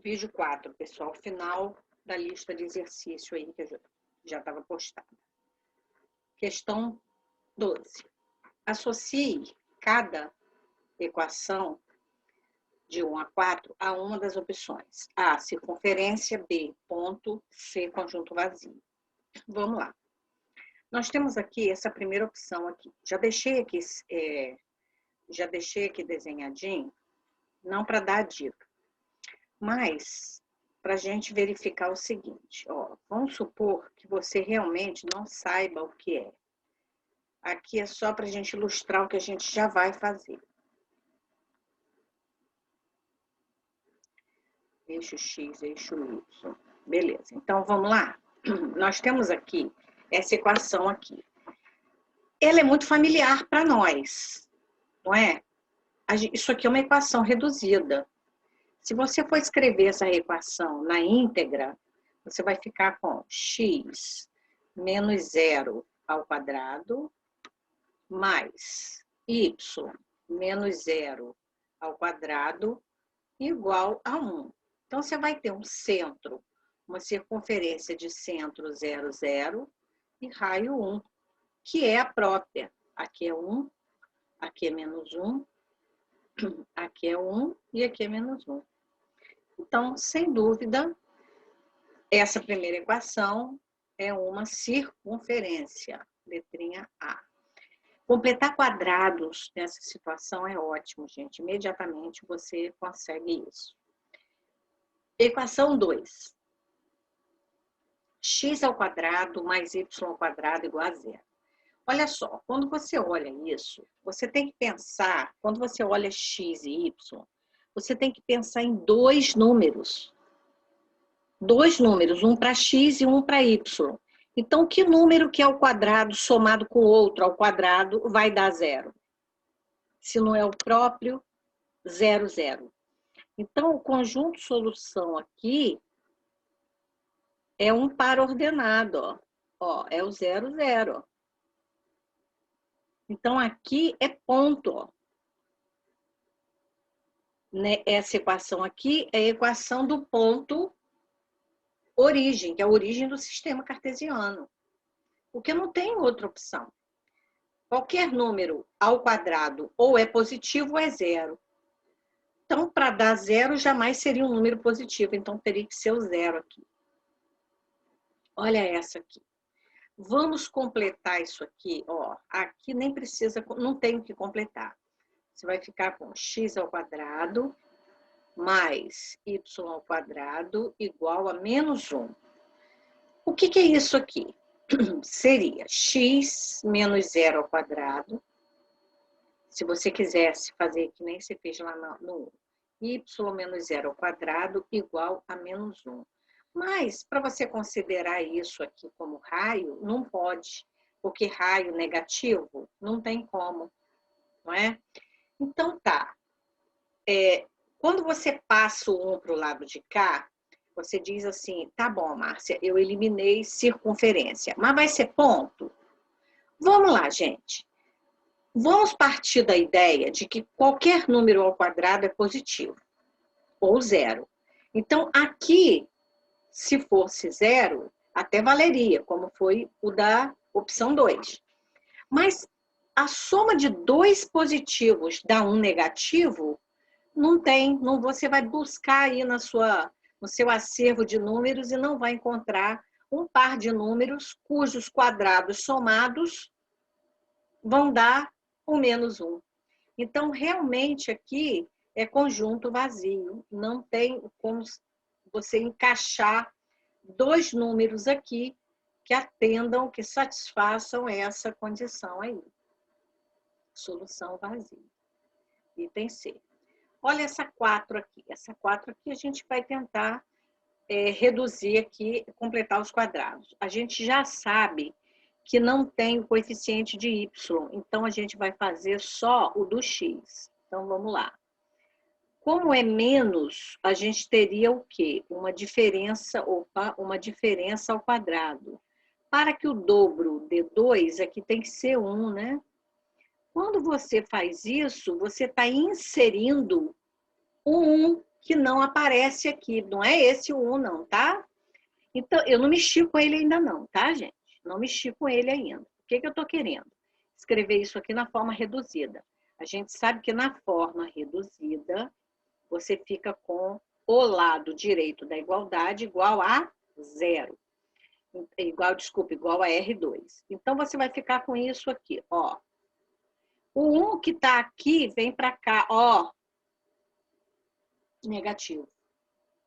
vídeo 4, pessoal, final da lista de exercício aí que já estava postada. Questão 12. Associe cada equação de 1 a 4 a uma das opções. A, circunferência, B, ponto, C, conjunto vazio. Vamos lá. Nós temos aqui essa primeira opção aqui. Já deixei aqui desenhadinho, não para dar a dica, mas para a gente verificar o seguinte, ó, vamos supor que você realmente não saiba o que é. Aqui é só para a gente ilustrar o que a gente já vai fazer. Eixo X, eixo Y. Beleza, então vamos lá? Nós temos aqui essa equação aqui. Ela é muito familiar para nós, não é? Isso aqui é uma equação reduzida. Se você for escrever essa equação na íntegra, você vai ficar com x menos 0 ao quadrado mais y menos 0 ao quadrado igual a 1. Então, você vai ter um centro, uma circunferência de centro 0, 0 e raio 1, que é a própria. Aqui é 1, aqui é menos 1, aqui é 1 e aqui é menos 1. Então, sem dúvida, essa primeira equação é uma circunferência, letrinha A. Completar quadrados nessa situação é ótimo, gente. Imediatamente você consegue isso. Equação 2. X ao quadrado mais y ao quadrado igual a 0. Olha só, quando você olha isso, você tem que pensar, quando você olha x e y, você tem que pensar em dois números. Dois números, um para x e um para y. Então, que número que é o quadrado somado com o outro ao quadrado vai dar 0? Se não é o próprio 0, 0. Então, o conjunto solução aqui é um par ordenado, ó. Ó, é o 0, 0. Então, aqui é ponto, ó. Essa equação aqui é a equação do ponto origem, que é a origem do sistema cartesiano. Porque não tem outra opção. Qualquer número ao quadrado ou é positivo ou é 0. Então, para dar 0, jamais seria um número positivo. Então, teria que ser o 0 aqui. Olha essa aqui. Vamos completar isso aqui. Ó, aqui nem precisa, não tem o que completar. Você vai ficar com x ao quadrado mais y ao quadrado igual a menos 1. O que é isso aqui? Seria x menos 0 ao quadrado. Se você quisesse fazer que nem você fez lá no 1. Y menos 0 ao quadrado igual a menos 1. Mas, para você considerar isso aqui como raio, não pode. Porque raio negativo não tem como, não é? Então, tá. Quando você passa o 1 para o lado de cá, você diz assim, tá bom, Márcia, eu eliminei circunferência, mas vai ser ponto? Vamos lá, gente. Vamos partir da ideia de que qualquer número ao quadrado é positivo, ou 0. Então, aqui, se fosse 0, até valeria, como foi o da opção 2. Mas a soma de dois positivos dá um negativo, não tem. Não, você vai buscar aí no seu acervo de números e não vai encontrar um par de números cujos quadrados somados vão dar o menos 1. Então, realmente, aqui é conjunto vazio. Não tem como você encaixar dois números aqui que atendam, que satisfaçam essa condição aí. Solução vazia. Item C. Olha essa 4 aqui. Essa 4 aqui a gente vai tentar reduzir aqui, completar os quadrados. A gente já sabe que não tem o coeficiente de y, então a gente vai fazer só o do x. Então, vamos lá. Como é menos, a gente teria o quê? Uma diferença ao quadrado. Para que o dobro dê 2, aqui tem que ser 1, né? Quando você faz isso, você está inserindo o 1 que não aparece aqui. Não é esse o 1, não, tá? Então, eu não mexi com ele ainda não, tá, gente? Não mexi com ele ainda. O que eu estou querendo? Escrever isso aqui na forma reduzida. A gente sabe que na forma reduzida, você fica com o lado direito da igualdade igual a 0. Igual a R2. Então, você vai ficar com isso aqui, ó. O 1 que está aqui vem para cá, ó. Negativo.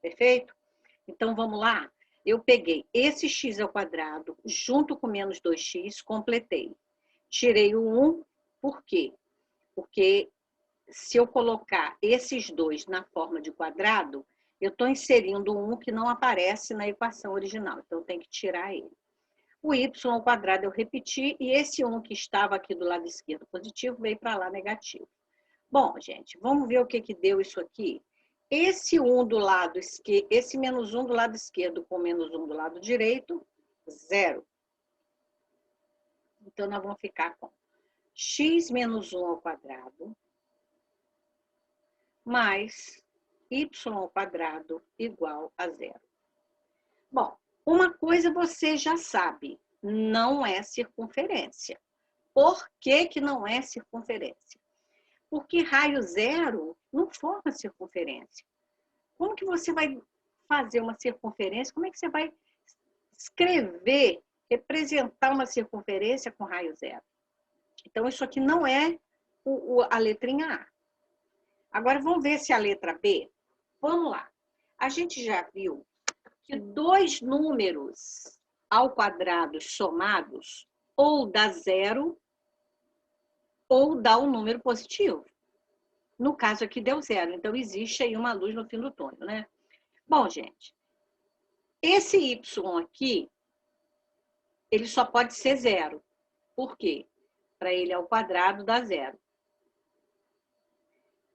Perfeito? Então, vamos lá. Eu peguei esse x ao quadrado junto com menos 2x, completei. Tirei o 1, por quê? Porque se eu colocar esses dois na forma de quadrado, eu estou inserindo um que não aparece na equação original. Então, eu tenho que tirar ele. O y ao quadrado eu repeti, e esse 1 que estava aqui do lado esquerdo positivo veio para lá negativo. Bom, gente, vamos ver o que deu isso aqui. Esse 1 do lado esquerdo, esse menos 1 do lado esquerdo com menos 1 do lado direito, 0. Então, nós vamos ficar com x menos 1 ao quadrado mais y ao quadrado igual a 0. Bom, uma coisa você já sabe, não é circunferência. Por que não é circunferência? Porque raio zero não forma circunferência. Como que você vai fazer uma circunferência? Como é que você vai escrever, representar uma circunferência com raio zero? Então, isso aqui não é a letrinha A. Agora, vamos ver se a letra B. Vamos lá. A gente já viu que dois números ao quadrado somados ou dá 0 ou dá um número positivo. No caso aqui deu 0, então existe aí uma luz no fim do túnel, né? Bom, gente, esse y aqui, ele só pode ser 0. Por quê? Para ele ao quadrado dá 0.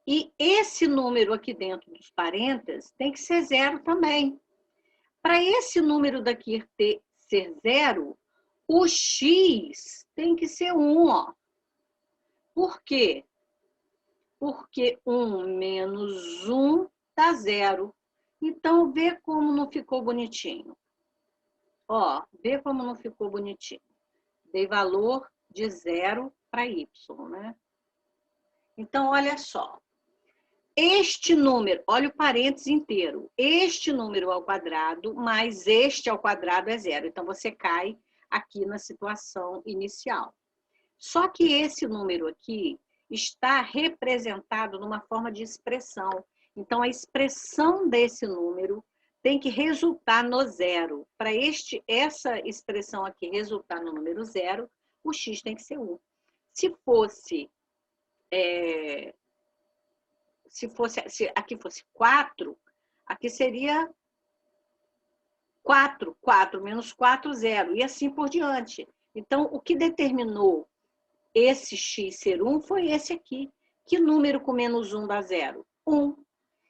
E esse número aqui dentro dos parênteses tem que ser 0 também. Para esse número daqui ser 0, o x tem que ser 1, ó. Por quê? Porque 1 menos 1 dá 0. Então, vê como não ficou bonitinho. Ó, vê como não ficou bonitinho. Dei valor de 0 para y, né? Então, olha só. Este número, olha o parênteses inteiro. Este número ao quadrado mais este ao quadrado é 0. Então, você cai aqui na situação inicial. Só que esse número aqui está representado numa forma de expressão. Então, a expressão desse número tem que resultar no 0. Para essa expressão aqui resultar no número 0, o x tem que ser 1. Se aqui fosse 4, aqui seria 4. 4 menos 4, 0. E assim por diante. Então, o que determinou esse x ser 1 foi esse aqui. Que número com menos 1 dá 0? 1.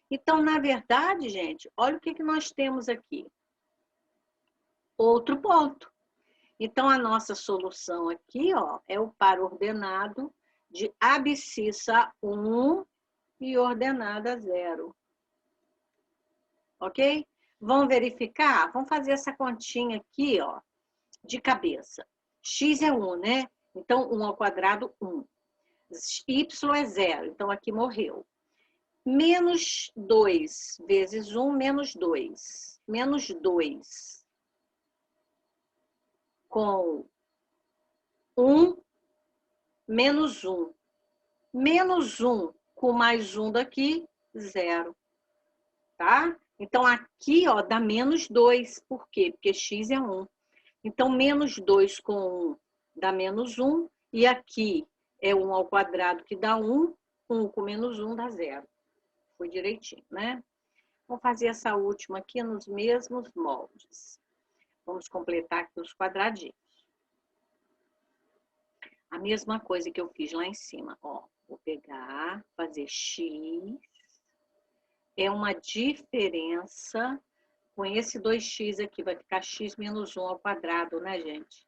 Então, na verdade, gente, olha o que nós temos aqui. Outro ponto. Então, a nossa solução aqui, ó, é o par ordenado de abscissa 1 e ordenada 0. Ok? Vamos verificar? Vamos fazer essa continha aqui, ó, de cabeça. X é 1, né? Então, 1 ao quadrado, 1. Y é 0, então aqui morreu. Menos 2 vezes 1, menos 2. Menos 2 com 1, menos 1. Menos 1 com mais 1 daqui, 0. Tá? Então, aqui, ó, dá menos 2. Por quê? Porque x é 1. Então, menos 2 com 1 dá menos 1. E aqui é 1 ao quadrado que dá 1. 1 com menos 1 dá 0. Foi direitinho, né? Vamos fazer essa última aqui nos mesmos moldes. Vamos completar aqui os quadradinhos. A mesma coisa que eu fiz lá em cima, ó. Vou pegar, fazer x. É uma diferença com esse 2x aqui. Vai ficar x menos 1 ao quadrado, né, gente?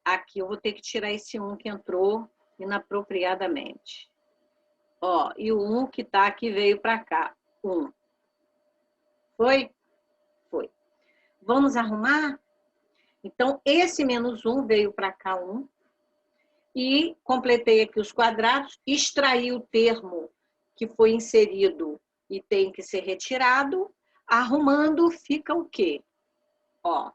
Aqui eu vou ter que tirar esse 1 que entrou inapropriadamente. Ó, e o 1 que tá aqui veio para cá. 1. Foi? Foi. Vamos arrumar? Então, esse menos 1 veio para cá 1. E completei aqui os quadrados, extraí o termo que foi inserido e tem que ser retirado. Arrumando, fica o quê? Ó,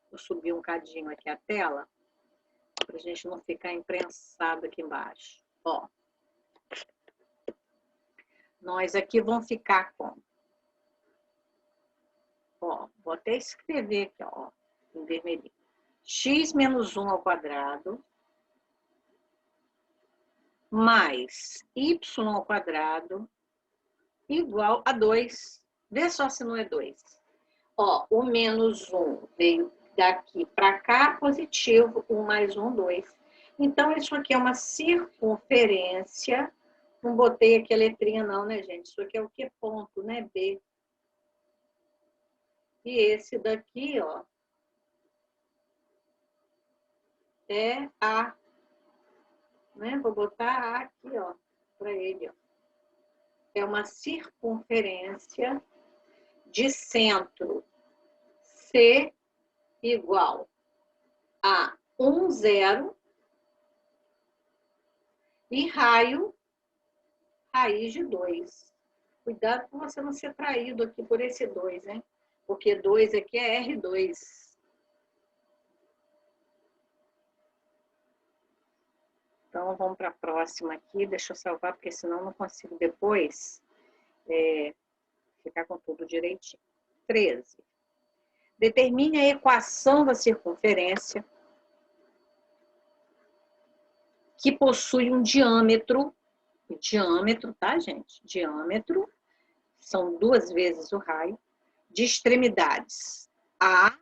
vou subir um cadinho aqui a tela, para a gente não ficar imprensado aqui embaixo. Ó, nós aqui vamos ficar com... Ó, vou até escrever aqui, ó, em vermelhinho. X menos 1 ao quadrado mais y ao quadrado igual a 2. Vê só se não é 2. Ó, o menos 1 veio daqui para cá, positivo, 1 mais 1, 2. Então, isso aqui é uma circunferência. Não botei aqui a letrinha não, né, gente? Isso aqui é o que ponto, né? B. E esse daqui, ó, é A. Né? Vou botar A aqui, ó, para ele, ó. É uma circunferência de centro C igual a 1, 0 e raio, raiz de 2. Cuidado com você não ser traído aqui por esse 2, hein? Porque 2 aqui é R2. Então, vamos para a próxima aqui. Deixa eu salvar, porque senão não consigo depois ficar com tudo direitinho. 13. Determine a equação da circunferência que possui um diâmetro, tá, gente? Diâmetro, são 2 vezes o raio, de extremidades A,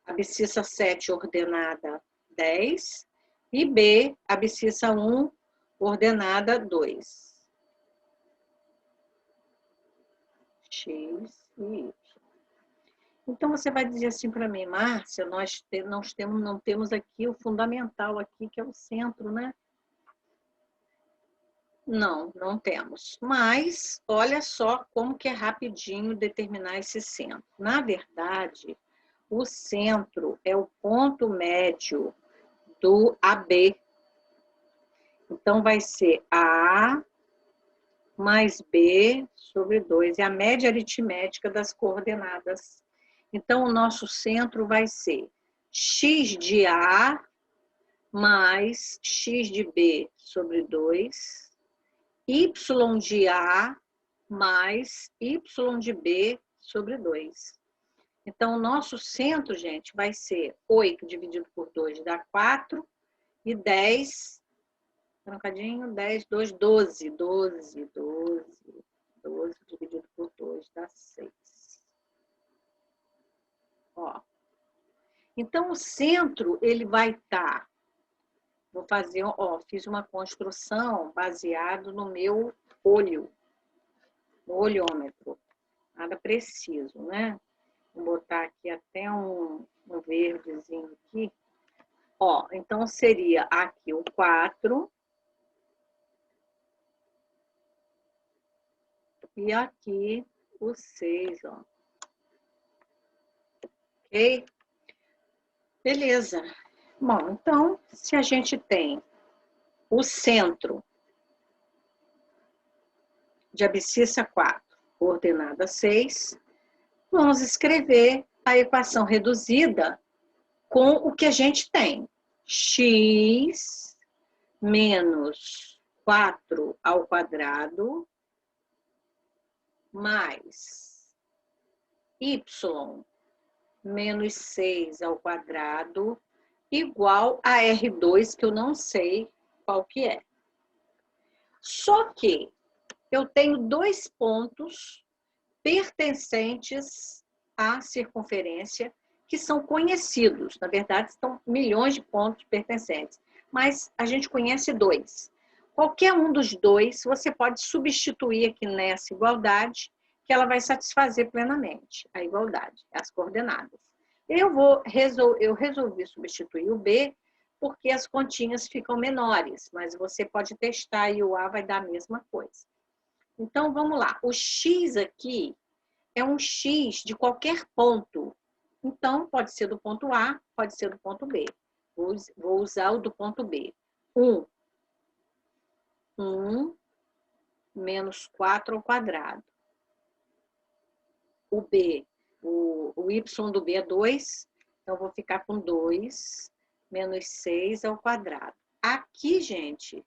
abscissa 7, ordenada 10, e B, abscissa 1, ordenada 2. X e Y. Então, você vai dizer assim para mim, Márcia, nós não temos aqui o fundamental aqui, que é o centro, né? Não, não temos. Mas, olha só como que é rapidinho determinar esse centro. Na verdade, o centro é o ponto médio do AB. Então, vai ser A mais B sobre 2. É a média aritmética das coordenadas. Então, o nosso centro vai ser x de A mais x de B sobre 2, y de A mais y de B sobre 2. Então, o nosso centro, gente, vai ser 8 dividido por 2 dá 4, e 10, trancadinho, 10, 2, 12. 12 dividido por 2 dá 6. Ó. Então, o centro, ele vai estar... Vou fazer, ó, fiz uma construção baseado no meu olho, no olhômetro. Nada preciso, né? Vou botar aqui até um verdezinho aqui. Ó, então seria aqui o 4 e aqui o 6, ó. Ok? Beleza. Bom, então, se a gente tem o centro de abscissa 4, coordenada 6, vamos escrever a equação reduzida com o que a gente tem. X menos 4 ao quadrado mais y menos 6 ao quadrado igual a R2, que eu não sei qual que é. Só que eu tenho 2 pontos pertencentes à circunferência que são conhecidos. Na verdade, são milhões de pontos pertencentes, mas a gente conhece 2. Qualquer um dos 2, você pode substituir aqui nessa igualdade, que ela vai satisfazer plenamente a igualdade, as coordenadas. Eu resolvi substituir o B, porque as continhas ficam menores, mas você pode testar e o A vai dar a mesma coisa. Então, vamos lá. O X aqui é um x de qualquer ponto. Então, pode ser do ponto A, pode ser do ponto B. Vou usar o do ponto B. 1 menos 4 ao quadrado. O B, o y do B é 2, então vou ficar com 2 menos 6 ao quadrado. Aqui, gente,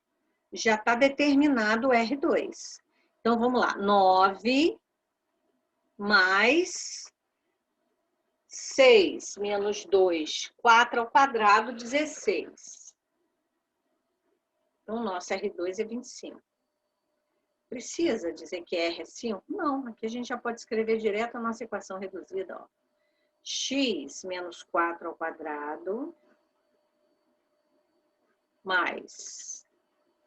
já está determinado o R2. Então, vamos lá. 9 mais 6 menos 2, 4 ao quadrado, 16. Então, nosso R2 é 25. Precisa dizer que R é 5? Não, aqui a gente já pode escrever direto a nossa equação reduzida. Ó. X menos 4 ao quadrado mais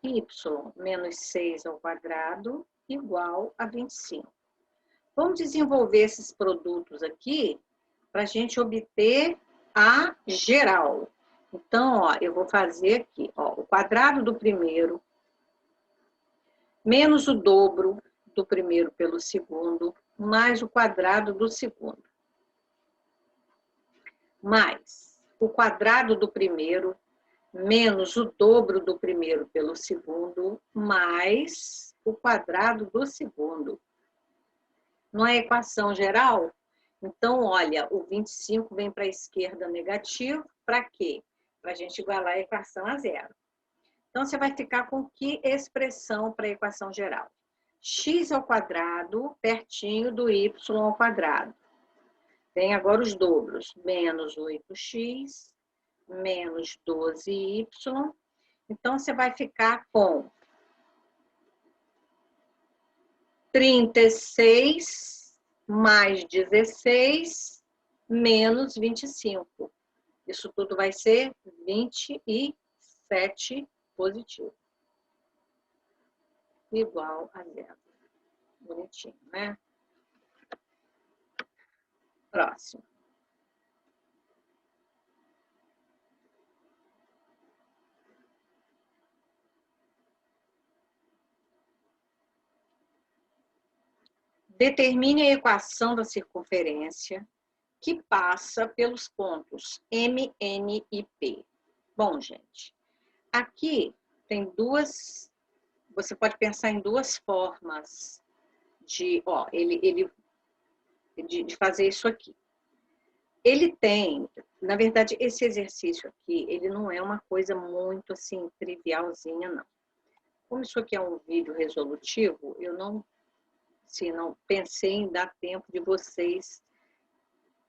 y menos 6 ao quadrado igual a 25. Vamos desenvolver esses produtos aqui para a gente obter a geral. Então, ó, eu vou fazer aqui, ó, o quadrado do primeiro menos o dobro do primeiro pelo segundo, mais o quadrado do segundo. Mais o quadrado do primeiro, menos o dobro do primeiro pelo segundo, mais o quadrado do segundo. Não é equação geral? Então, olha, o 25 vem para a esquerda negativo, para quê? Para a gente igualar a equação a zero. Então, você vai ficar com que expressão para a equação geral? X ao quadrado pertinho do y ao quadrado. Tem agora os dobros. Menos 8x, menos 12y. Então, você vai ficar com 36 mais 16 menos 25. Isso tudo vai ser 27 positivo. Igual a zero. Bonitinho, né? Próximo. Determine a equação da circunferência que passa pelos pontos M, N e P. Bom, gente, aqui tem duas, você pode pensar em duas formas de fazer isso aqui. Ele tem, na verdade, esse exercício aqui, ele não é uma coisa muito assim, trivialzinha, não. Como isso aqui é um vídeo resolutivo, eu não pensei em dar tempo de vocês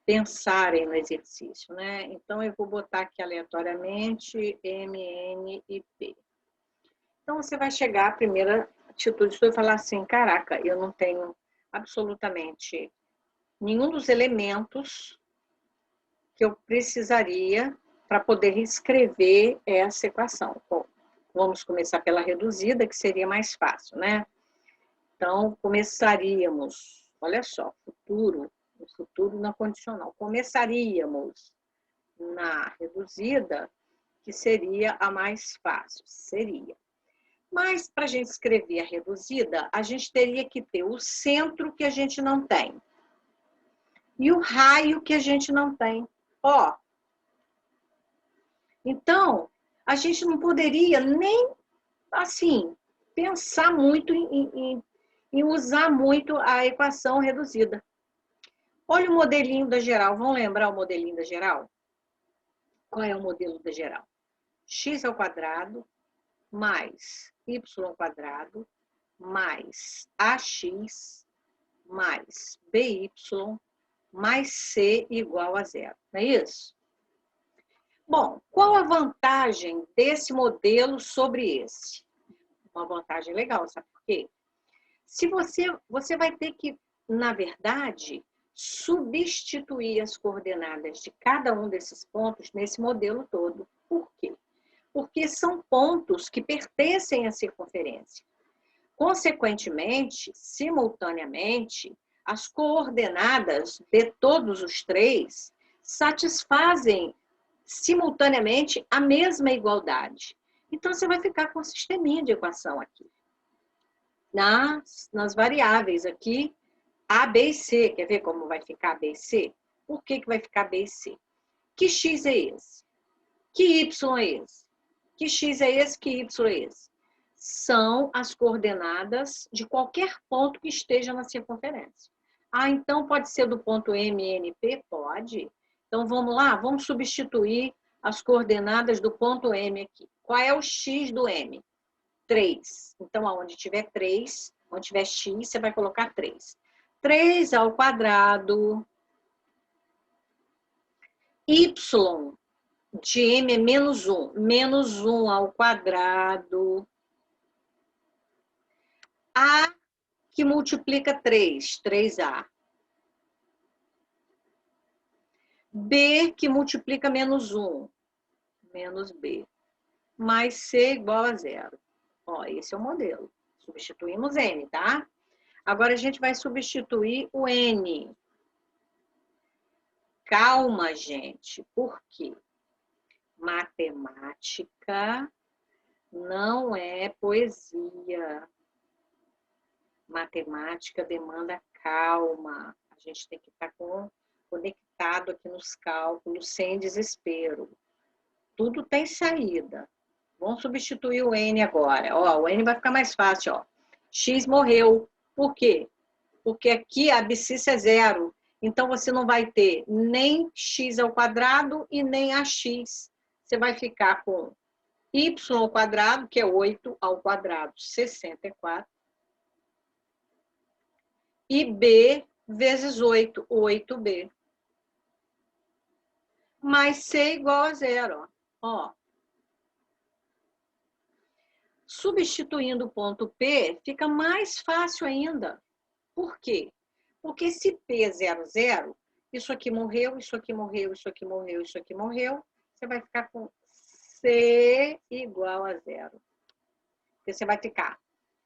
pensarem no exercício, né? Então, eu vou botar aqui aleatoriamente M, N e P. Então, você vai chegar, a primeira atitude sua e falar assim, caraca, eu não tenho absolutamente nenhum dos elementos que eu precisaria para poder escrever essa equação. Bom, vamos começar pela reduzida, que seria mais fácil, né? Então, começaríamos, olha só, futuro na condicional. Começaríamos na reduzida, que seria a mais fácil, seria. Mas, para a gente escrever a reduzida, a gente teria que ter o centro que a gente não tem. E o raio que a gente não tem. Ó. Então, a gente não poderia nem, assim, pensar muito em usar muito a equação reduzida. Olha o modelinho da geral. Vamos lembrar o modelinho da geral? Qual é o modelo da geral? X ao quadrado mais y ao quadrado mais ax mais by mais c igual a zero. Não é isso? Bom, qual a vantagem desse modelo sobre esse? Uma vantagem legal, sabe por quê? Se você vai ter que, na verdade, substituir as coordenadas de cada um desses pontos nesse modelo todo. Por quê? Porque são pontos que pertencem à circunferência. Consequentemente, simultaneamente, as coordenadas de todos os três satisfazem simultaneamente a mesma igualdade. Então, você vai ficar com um sisteminha de equação aqui. Nas variáveis aqui, A, B e C. Quer ver como vai ficar B e C? Por que vai ficar B e C? Que X é esse? Que Y é esse? Que X é esse? Que Y é esse? São as coordenadas de qualquer ponto que esteja na circunferência. Ah, então pode ser do ponto M, N, P? Pode. Então vamos lá, vamos substituir as coordenadas do ponto M aqui. Qual é o X do M? 3. Então, aonde tiver 3, onde tiver X, você vai colocar 3. 3 ao quadrado. Y de M é menos 1. Menos 1 ao quadrado. A que multiplica 3. 3A. B que multiplica menos 1. Menos B. Mais C igual a 0. Ó, esse é o modelo. Substituímos N, tá? Agora a gente vai substituir o N. Calma, gente. Por quê? Matemática não é poesia. Matemática demanda calma. A gente tem que estar conectado aqui nos cálculos, sem desespero. Tudo tem saída. Vamos substituir o N agora. Ó, o N vai ficar mais fácil. Ó. X morreu. Por quê? Porque aqui a abscissa é 0. Então, você não vai ter nem x ao quadrado e nem ax. Você vai ficar com y ao quadrado, que é 8 ao quadrado, 64. E b vezes 8, 8b. Mais c igual a 0. Ó. Substituindo o ponto P, fica mais fácil ainda. Por quê? Porque se P é 0, 0, isso aqui morreu, isso aqui morreu, isso aqui morreu, isso aqui morreu, você vai ficar com C igual a 0. Porque você vai ficar,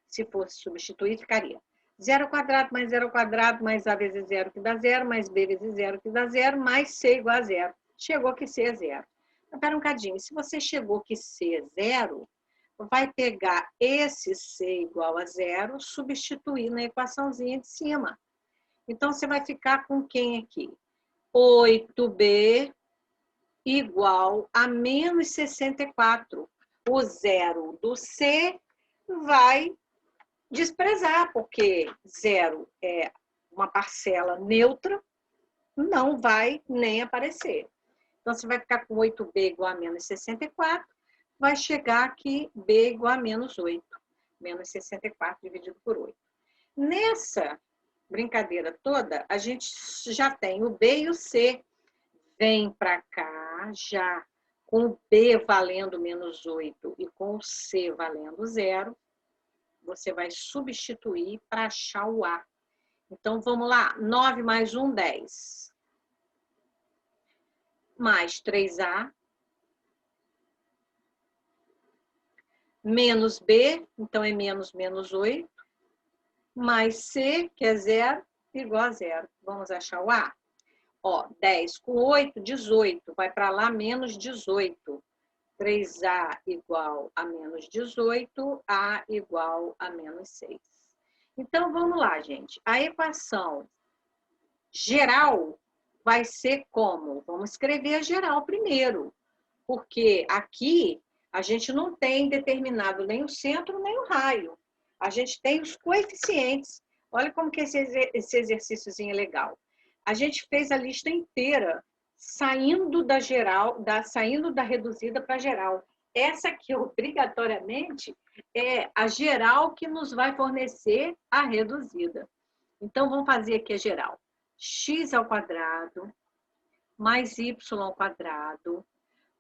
se fosse substituir, ficaria 0 ao quadrado mais 0 ao quadrado mais A vezes 0 que dá 0, mais B vezes 0 que dá 0, mais C igual a 0. Chegou que C é 0. Então, pera um cadinho, se você chegou que C é 0, vai pegar esse C igual a 0, substituir na equaçãozinha de cima. Então, você vai ficar com quem aqui? 8b igual a menos 64. O zero do C vai desprezar, porque 0 é uma parcela neutra, não vai nem aparecer. Então, você vai ficar com 8b igual a menos 64, vai chegar aqui b igual a menos 8. Menos 64 dividido por 8. Nessa brincadeira toda, a gente já tem o B e o C. Vem para cá já com o B valendo menos 8 e com o C valendo 0. Você vai substituir para achar o A. Então, vamos lá. 9 mais 1, 10. Mais 3A. Menos B, então é menos 8. Mais C, que é 0, igual a 0. Vamos achar o A? Ó, 10 com 8, 18. Vai para lá, menos 18. 3A igual a menos 18, A igual a menos 6. Então, vamos lá, gente. A equação geral vai ser como? Vamos escrever a geral primeiro. Porque aqui a gente não tem determinado nem o centro, nem o raio. A gente tem os coeficientes. Olha como que esse exercíciozinho é legal. A gente fez a lista inteira, saindo da geral, saindo da reduzida para geral. Essa aqui, obrigatoriamente, é a geral que nos vai fornecer a reduzida. Então, vamos fazer aqui a geral. X ao quadrado, mais Y ao quadrado,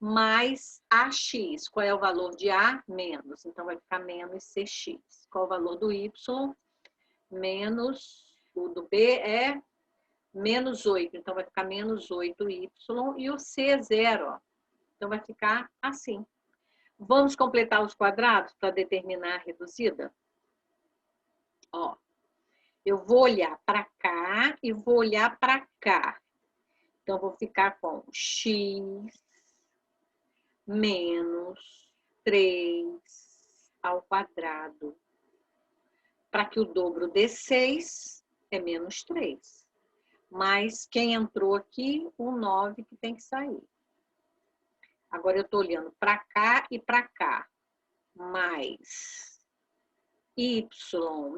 mais AX. Qual é o valor de A? Menos. Então, vai ficar menos CX. Qual é o valor do Y? Menos. O do B é menos 8. Então, vai ficar menos 8Y. E o C é 0. Ó. Então, vai ficar assim. Vamos completar os quadrados para determinar a reduzida? Ó, eu vou olhar para cá e vou olhar para cá. Então, vou ficar com X menos 3 ao quadrado. Para que o dobro dê 6, é menos 3. Mas quem entrou aqui, o 9 que tem que sair. Agora eu estou olhando para cá e para cá. Mais y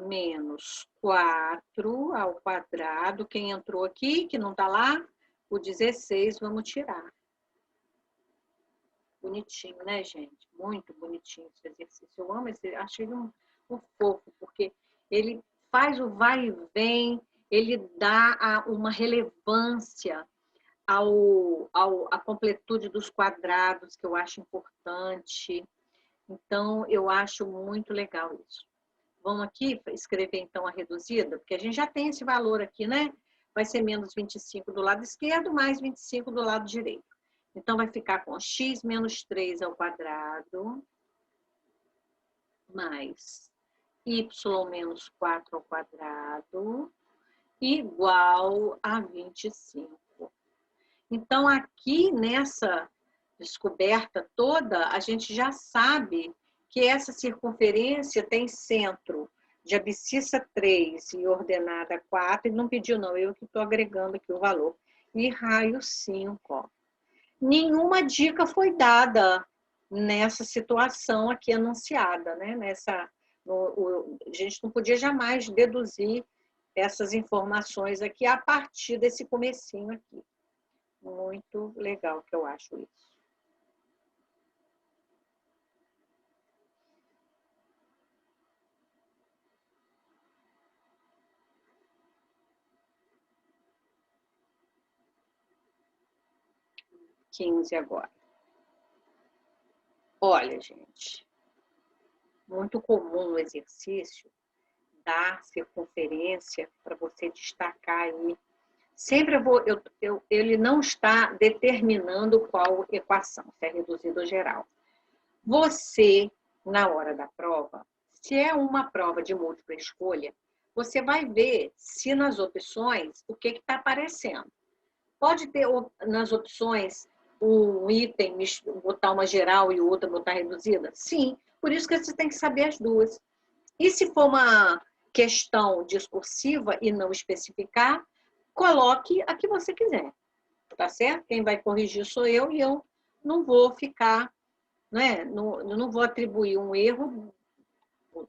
menos 4 ao quadrado. Quem entrou aqui, que não está lá, o 16, vamos tirar. Bonitinho, né, gente? Muito bonitinho esse exercício. Eu amo esse, acho ele um fofo, porque ele faz o vai e vem, ele dá uma relevância à completude dos quadrados, que eu acho importante. Então, eu acho muito legal isso. Vamos aqui escrever, então, a reduzida, porque a gente já tem esse valor aqui, né? Vai ser menos 25 do lado esquerdo, mais 25 do lado direito. Então, vai ficar com x menos 3 ao quadrado, mais y menos 4 ao quadrado, igual a 25. Então, aqui nessa descoberta toda, a gente já sabe que essa circunferência tem centro de abscissa 3 e ordenada 4, e não pediu não, eu que estou agregando aqui o valor, e raio 5, ó. Nenhuma dica foi dada nessa situação aqui anunciada, né? A gente não podia jamais deduzir essas informações aqui a partir desse comecinho aqui. Muito legal que eu acho isso. Agora. Olha, gente, muito comum no exercício dar circunferência para você destacar aí. Sempre ele não está determinando qual equação, se é reduzida ou geral. Você, na hora da prova, se é uma prova de múltipla escolha, você vai ver se nas opções o que está aparecendo. Pode ter nas opções um item, botar uma geral e outra botar reduzida? Sim, por isso que você tem que saber as duas. E se for uma questão discursiva e não especificar, coloque a que você quiser, tá certo? Quem vai corrigir sou eu e eu não vou ficar, né? Não vou atribuir um erro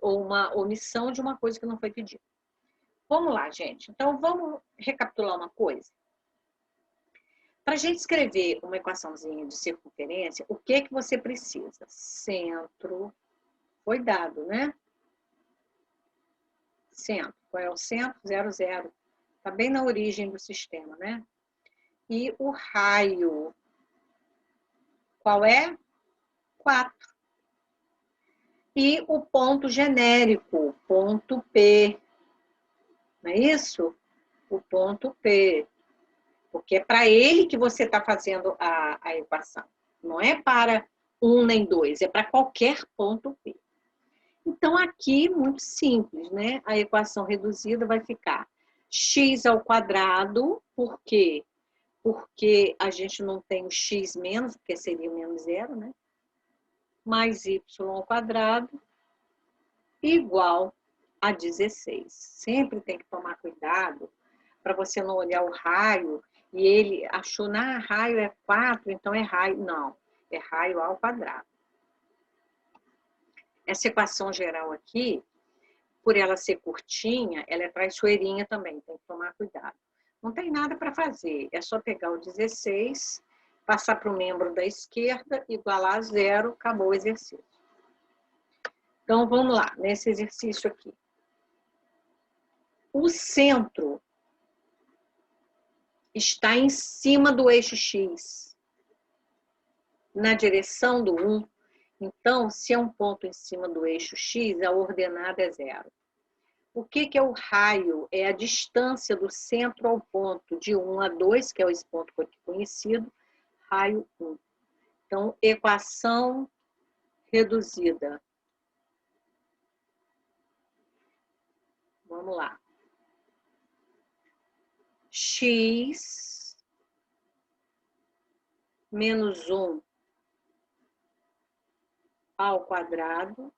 ou uma omissão de uma coisa que não foi pedida. Vamos lá, gente. Então, vamos recapitular uma coisa. Para a gente escrever uma equaçãozinha de circunferência, o que você precisa? Centro, foi dado, né? Centro. Qual é o centro? 0, 0. Está bem na origem do sistema, né? E o raio, qual é? 4. E o ponto genérico, ponto P. Não é isso? O ponto P. Porque é para ele que você está fazendo a equação. Não é para 1 nem 2, é para qualquer ponto P. Então, aqui, muito simples, né? A equação reduzida vai ficar x ao quadrado, por quê? Porque a gente não tem o x menos, porque seria menos 0, né? Mais y ao quadrado, igual a 16. Sempre tem que tomar cuidado para você não olhar o raio e ele achou, raio é 4, então é raio. Não, é raio ao quadrado. Essa equação geral aqui, por ela ser curtinha, ela é traiçoeirinha também, tem que tomar cuidado. Não tem nada para fazer, é só pegar o 16, passar para o membro da esquerda, igualar a 0, acabou o exercício. Então, vamos lá, nesse exercício aqui. O centro está em cima do eixo X, na direção do 1. Então, se é um ponto em cima do eixo X, a ordenada é 0. O que é o raio? É a distância do centro ao ponto, de 1 a 2, que é esse ponto aqui conhecido, raio 1. Então, equação reduzida. Vamos lá. X menos 1 ao quadrado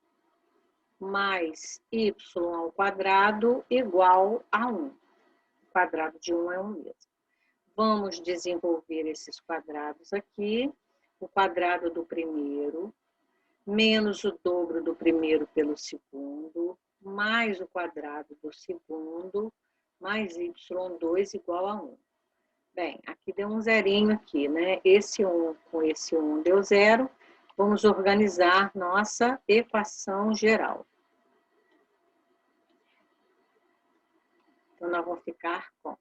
mais y ao quadrado igual a 1. quadrado de 1 é 1 mesmo. Vamos desenvolver esses quadrados aqui. O quadrado do primeiro, menos o dobro do primeiro pelo segundo, mais o quadrado do segundo, mais y2 igual a 1. Bem, aqui deu um zerinho aqui, né? Esse 1 com esse 1 deu 0. Vamos organizar nossa equação geral. Então, nós vamos ficar com...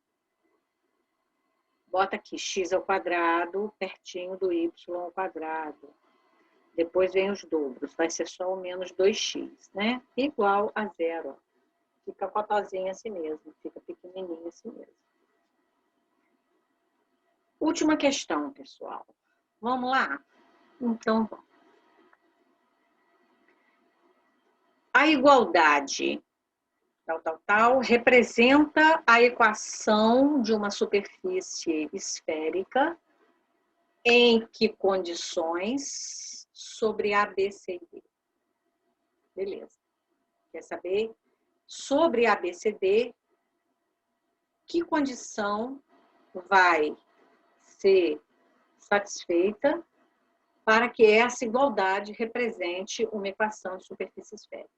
Bota aqui x ao quadrado, pertinho do y ao quadrado. Depois vem os dobros, vai ser só o menos 2x, né? Igual a 0. Fica cotozinho assim mesmo, fica pequenininho assim mesmo. Última questão, pessoal. Vamos lá? Então, vamos. A igualdade, representa a equação de uma superfície esférica em que condições sobre A, B, C e D. Beleza. Quer saber? Sobre A, B, C, D, que condição vai ser satisfeita para que essa igualdade represente uma equação de superfície esférica.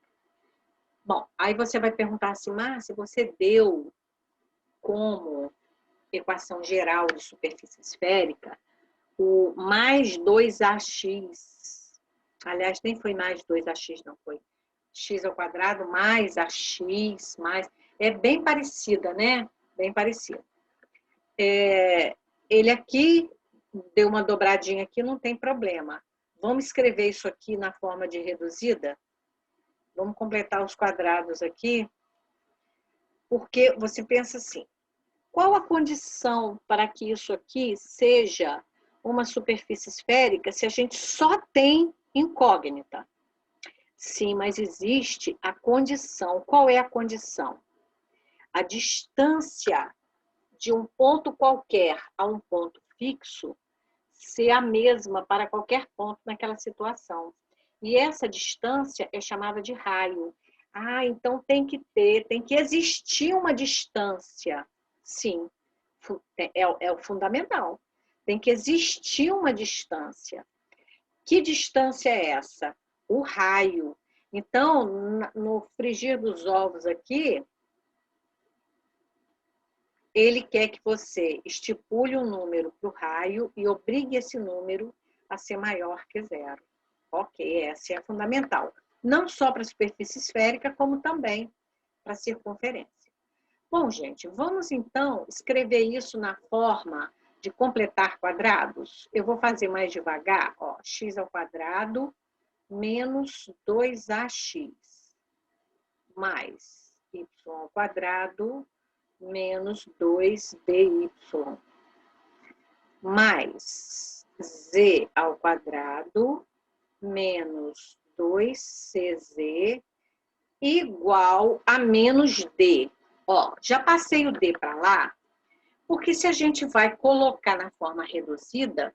Bom, aí você vai perguntar assim, Márcia, você deu como equação geral de superfície esférica o mais 2ax, aliás, nem foi mais 2ax, não foi, x ao quadrado mais ax, mais... É bem parecida, né? Bem parecida. Ele aqui deu uma dobradinha aqui, não tem problema. Vamos escrever isso aqui na forma de reduzida? Vamos completar os quadrados aqui, porque você pensa assim, qual a condição para que isso aqui seja uma superfície esférica se a gente só tem incógnita? Sim, mas existe a condição. Qual é a condição? A distância de um ponto qualquer a um ponto fixo ser a mesma para qualquer ponto naquela situação. E essa distância é chamada de raio. Ah, então tem que existir uma distância. Sim, é o fundamental. Tem que existir uma distância. Que distância é essa? O raio. Então, no frigir dos ovos aqui, ele quer que você estipule um número para o raio e obrigue esse número a ser maior que 0. Ok, essa é fundamental. Não só para a superfície esférica, como também para a circunferência. Bom, gente, vamos então escrever isso na forma de completar quadrados. Eu vou fazer mais devagar, ó, x ao quadrado menos 2ax mais y ao quadrado menos 2by mais z ao quadrado menos 2cz igual a menos d. Ó, já passei o d para lá, porque se a gente vai colocar na forma reduzida,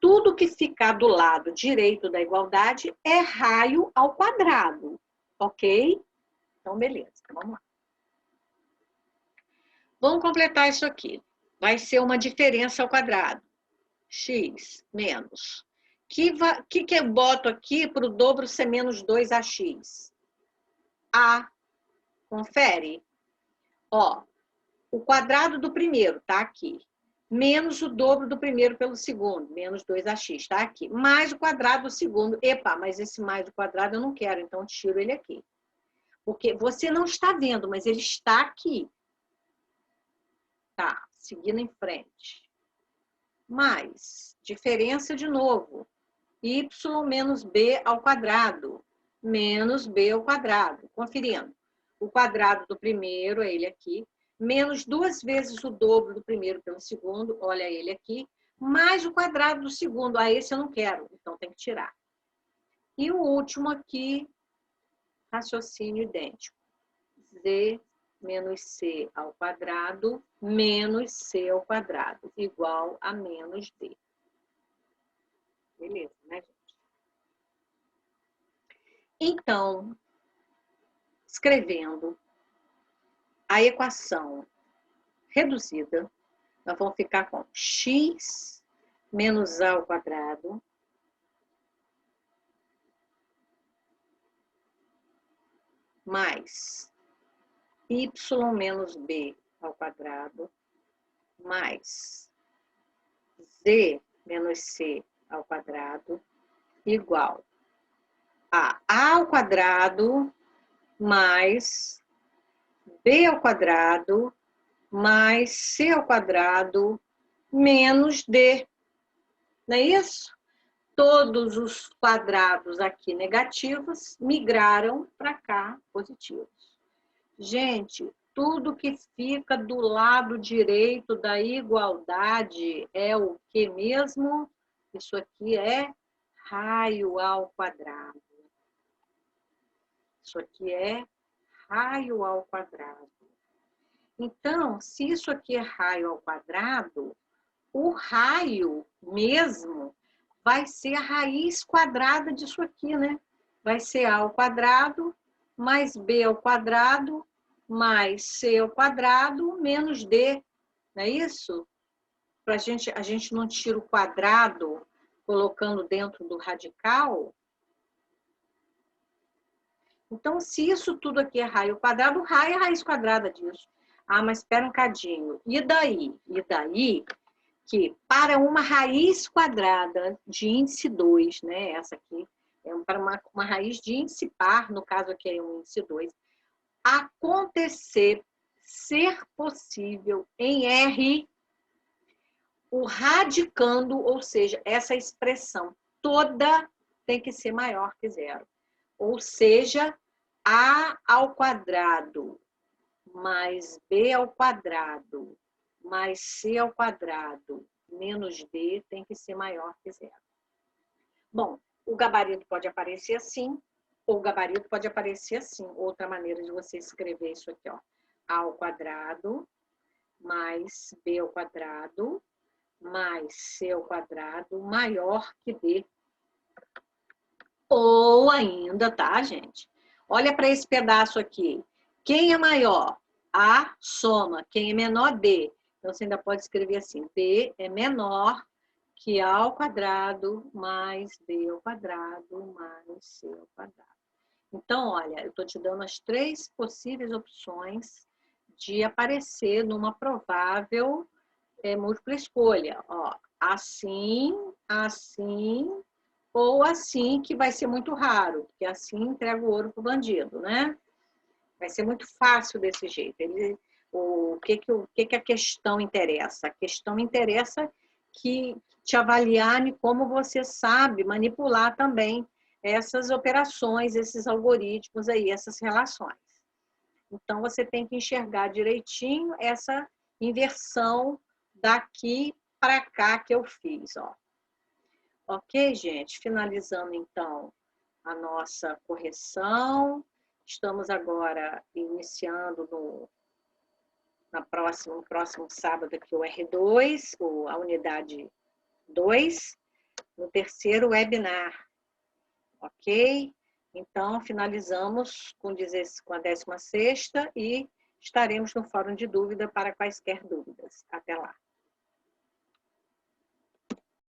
tudo que ficar do lado direito da igualdade é raio ao quadrado, ok? Então, beleza, vamos lá. Vamos completar isso aqui. Vai ser uma diferença ao quadrado. X menos. Que eu boto aqui para o dobro ser menos 2ax? A. Confere. Ó, o quadrado do primeiro está aqui. Menos o dobro do primeiro pelo segundo. Menos 2ax está aqui. Mais o quadrado do segundo. Epa, mas esse mais o quadrado eu não quero, então tiro ele aqui. Porque você não está vendo, mas ele está aqui. Tá, seguindo em frente. Mais, diferença de novo. Y menos b ao quadrado. Menos b ao quadrado. Conferindo. O quadrado do primeiro, é ele aqui. Menos 2 vezes o dobro do primeiro pelo segundo. Olha ele aqui. Mais o quadrado do segundo. Ah, esse eu não quero. Então tem que tirar. E o último aqui, raciocínio idêntico. Z menos c ao quadrado menos c ao quadrado igual a menos d. Beleza, né, gente? Então, escrevendo a equação reduzida. Nós vamos ficar com x menos a ao quadrado mais y menos b ao quadrado mais z menos c ao quadrado igual a ao quadrado mais b ao quadrado mais c ao quadrado menos d. Não é isso? Todos os quadrados aqui negativos migraram para cá positivos. Gente, tudo que fica do lado direito da igualdade é o que mesmo? Isso aqui é raio ao quadrado. Isso aqui é raio ao quadrado. Então, se isso aqui é raio ao quadrado, o raio mesmo vai ser a raiz quadrada disso aqui, né? Vai ser a ao quadrado mais b ao quadrado mais c ao quadrado menos d. Não é isso? A gente não tira o quadrado colocando dentro do radical. Então, se isso tudo aqui é raio ao quadrado, o raio é a raiz quadrada disso. Ah, mas espera um cadinho. E daí? E daí que para uma raiz quadrada de índice 2, né? Essa aqui é para uma raiz de índice par, no caso aqui é um índice 2, acontecer, ser possível em R, o radicando, ou seja, essa expressão toda tem que ser maior que zero. Ou seja, a ao quadrado mais b ao quadrado mais c ao quadrado menos d tem que ser maior que zero. Bom, o gabarito pode aparecer assim, ou o gabarito pode aparecer assim. Outra maneira de você escrever isso aqui, ó. A ao quadrado mais b ao quadrado mais c ao quadrado maior que d. Ou ainda, tá, gente? Olha para esse pedaço aqui. Quem é maior? A soma. Quem é menor? D. Então, você ainda pode escrever assim. D é menor que A ao quadrado mais B ao quadrado mais C ao quadrado. Então, olha, eu estou te dando as 3 possíveis opções de aparecer numa provável múltipla escolha. Ó, assim, assim ou assim, que vai ser muito raro, porque assim entrega o ouro para o bandido, né? Vai ser muito fácil desse jeito. O que a questão interessa? A questão interessa que te avaliar como você sabe manipular também essas operações, esses algoritmos aí, essas relações. Então, você tem que enxergar direitinho essa inversão daqui para cá que eu fiz, ó. Ok, gente? Finalizando, então, a nossa correção. Estamos agora iniciando no próximo sábado aqui o R2, a unidade 2, no terceiro webinar, ok? Então, finalizamos com a 16ª e estaremos no fórum de dúvida para quaisquer dúvidas. Até lá.